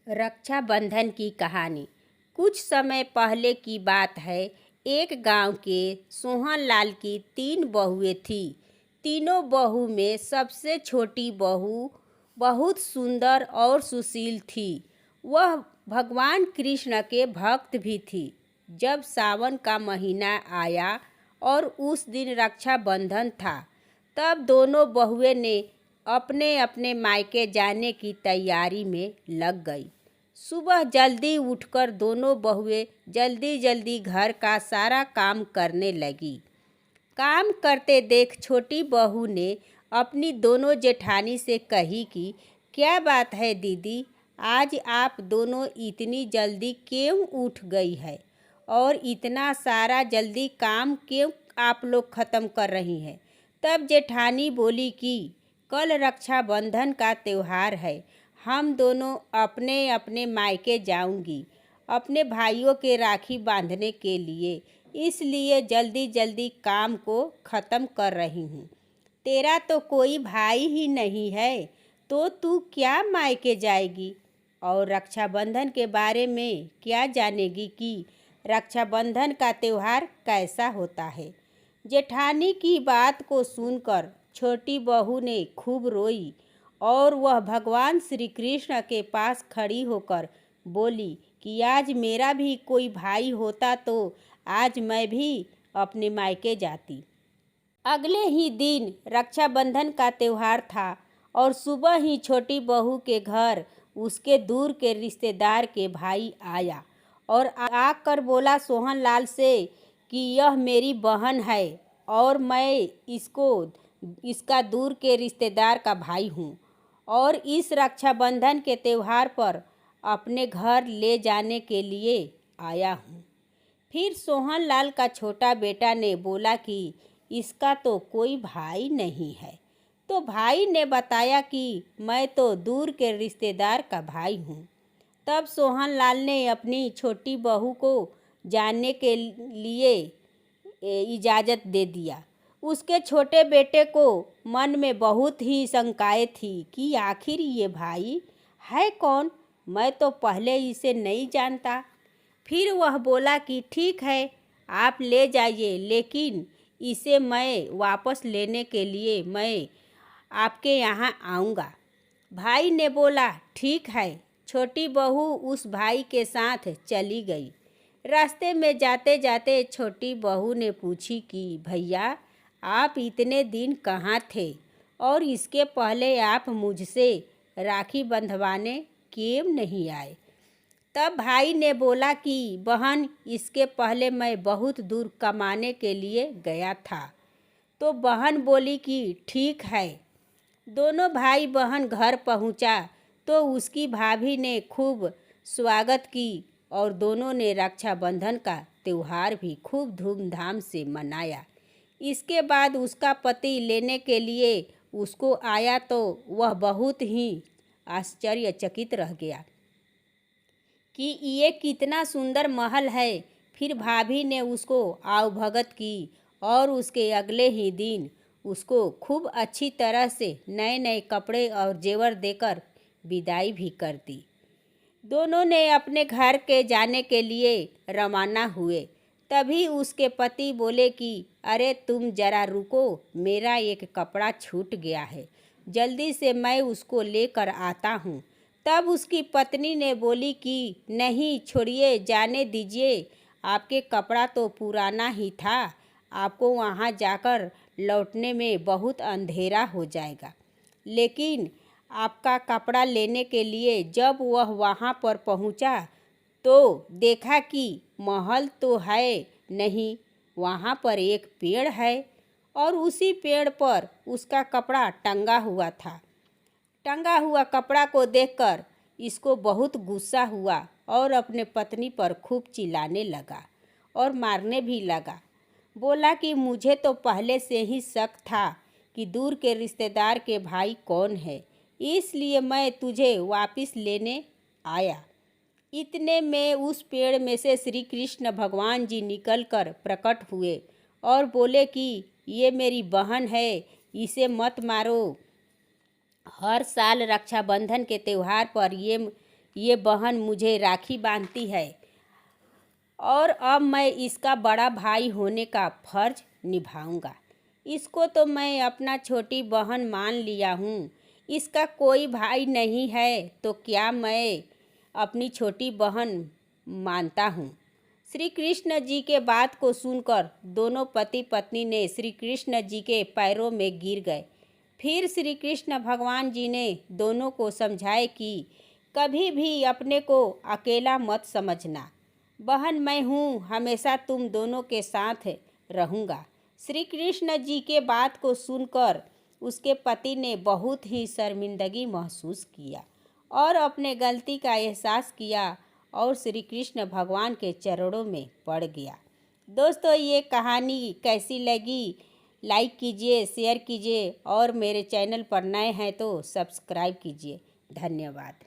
रक्षाबंधन की कहानी। कुछ समय पहले की बात है। एक गांव के सोहनलाल की 3 बहुएं थीं। तीनों बहू में सबसे छोटी बहू बहुत सुंदर और सुशील थी। वह भगवान कृष्ण के भक्त भी थी। जब सावन का महीना आया और उस दिन रक्षाबंधन था, तब दोनों बहुएं ने अपने अपने मायके जाने की तैयारी में लग गई। सुबह जल्दी उठकर दोनों बहुएं जल्दी जल्दी घर का सारा काम करने लगी। काम करते देख छोटी बहू ने अपनी दोनों जेठानी से कही कि क्या बात है दीदी, आज आप दोनों इतनी जल्दी क्यों उठ गई है और इतना सारा जल्दी काम क्यों आप लोग ख़त्म कर रही हैं। तब जेठानी बोली कि कल रक्षाबंधन का त्यौहार है, हम दोनों अपने अपने मायके जाऊंगी अपने भाइयों के राखी बांधने के लिए, इसलिए जल्दी जल्दी काम को ख़त्म कर रही हूँ। तेरा तो कोई भाई ही नहीं है, तो तू क्या मायके जाएगी और रक्षाबंधन के बारे में क्या जानेगी कि रक्षाबंधन का त्यौहार कैसा होता है। जेठानी की बात को सुनकर छोटी बहू ने खूब रोई और वह भगवान श्री कृष्ण के पास खड़ी होकर बोली कि आज मेरा भी कोई भाई होता तो आज मैं भी अपने मायके जाती। अगले ही दिन रक्षाबंधन का त्यौहार था और सुबह ही छोटी बहू के घर उसके दूर के रिश्तेदार के भाई आया और आकर बोला सोहनलाल से कि यह मेरी बहन है और मैं इसका दूर के रिश्तेदार का भाई हूँ और इस रक्षाबंधन के त्यौहार पर अपने घर ले जाने के लिए आया हूँ। फिर सोहनलाल का छोटा बेटा ने बोला कि इसका तो कोई भाई नहीं है। तो भाई ने बताया कि मैं तो दूर के रिश्तेदार का भाई हूँ। तब सोहनलाल ने अपनी छोटी बहू को जानने के लिए इजाज़त दे दिया। उसके छोटे बेटे को मन में बहुत ही शंकाएं थी कि आखिर ये भाई है कौन, मैं तो पहले इसे नहीं जानता। फिर वह बोला कि ठीक है, आप ले जाइए, लेकिन इसे मैं वापस लेने के लिए मैं आपके यहाँ आऊँगा। भाई ने बोला ठीक है। छोटी बहू उस भाई के साथ चली गई। रास्ते में जाते जाते छोटी बहू ने पूछी कि भैया, आप इतने दिन कहाँ थे और इसके पहले आप मुझसे राखी बंधवाने क्यों नहीं आए। तब भाई ने बोला कि बहन, इसके पहले मैं बहुत दूर कमाने के लिए गया था। तो बहन बोली कि ठीक है। दोनों भाई बहन घर पहुंचा तो उसकी भाभी ने खूब स्वागत की और दोनों ने रक्षाबंधन का त्यौहार भी खूब धूमधाम से मनाया। इसके बाद उसका पति लेने के लिए उसको आया तो वह बहुत ही आश्चर्यचकित रह गया कि ये कितना सुंदर महल है। फिर भाभी ने उसको आवभगत की और उसके अगले ही दिन उसको खूब अच्छी तरह से नए नए कपड़े और जेवर देकर विदाई भी कर दी। दोनों ने अपने घर के जाने के लिए रवाना हुए। तभी उसके पति बोले कि अरे तुम जरा रुको, मेरा एक कपड़ा छूट गया है, जल्दी से मैं उसको लेकर आता हूँ। तब उसकी पत्नी ने बोली कि नहीं छोड़िए, जाने दीजिए, आपके कपड़ा तो पुराना ही था, आपको वहाँ जाकर लौटने में बहुत अंधेरा हो जाएगा। लेकिन आपका कपड़ा लेने के लिए जब वह वहाँ पर पहुँचा तो देखा कि महल तो है नहीं, वहाँ पर एक पेड़ है और उसी पेड़ पर उसका कपड़ा टंगा हुआ था। टंगा हुआ कपड़ा को देखकर इसको बहुत गुस्सा हुआ और अपने पत्नी पर खूब चिल्लाने लगा और मारने भी लगा। बोला कि मुझे तो पहले से ही शक था कि दूर के रिश्तेदार के भाई कौन है, इसलिए मैं तुझे वापस लेने आया। इतने में उस पेड़ में से श्री कृष्ण भगवान जी निकलकर प्रकट हुए और बोले कि ये मेरी बहन है, इसे मत मारो। हर साल रक्षाबंधन के त्यौहार पर ये बहन मुझे राखी बांधती है और अब मैं इसका बड़ा भाई होने का फर्ज निभाऊंगा। इसको तो मैं अपना छोटी बहन मान लिया हूँ। इसका कोई भाई नहीं है तो क्या मैं अपनी छोटी बहन मानता हूँ। श्री कृष्ण जी के बात को सुनकर दोनों पति पत्नी ने श्री कृष्ण जी के पैरों में गिर गए। फिर श्री कृष्ण भगवान जी ने दोनों को समझाए कि कभी भी अपने को अकेला मत समझना। बहन मैं हूँ, हमेशा तुम दोनों के साथ रहूँगा। श्री कृष्ण जी के बात को सुनकर उसके पति ने बहुत ही शर्मिंदगी महसूस किया और अपने गलती का एहसास किया और श्री कृष्ण भगवान के चरणों में पड़ गया। दोस्तों, ये कहानी कैसी लगी लाइक कीजिए, शेयर कीजिए और मेरे चैनल पर नए हैं तो सब्सक्राइब कीजिए। धन्यवाद।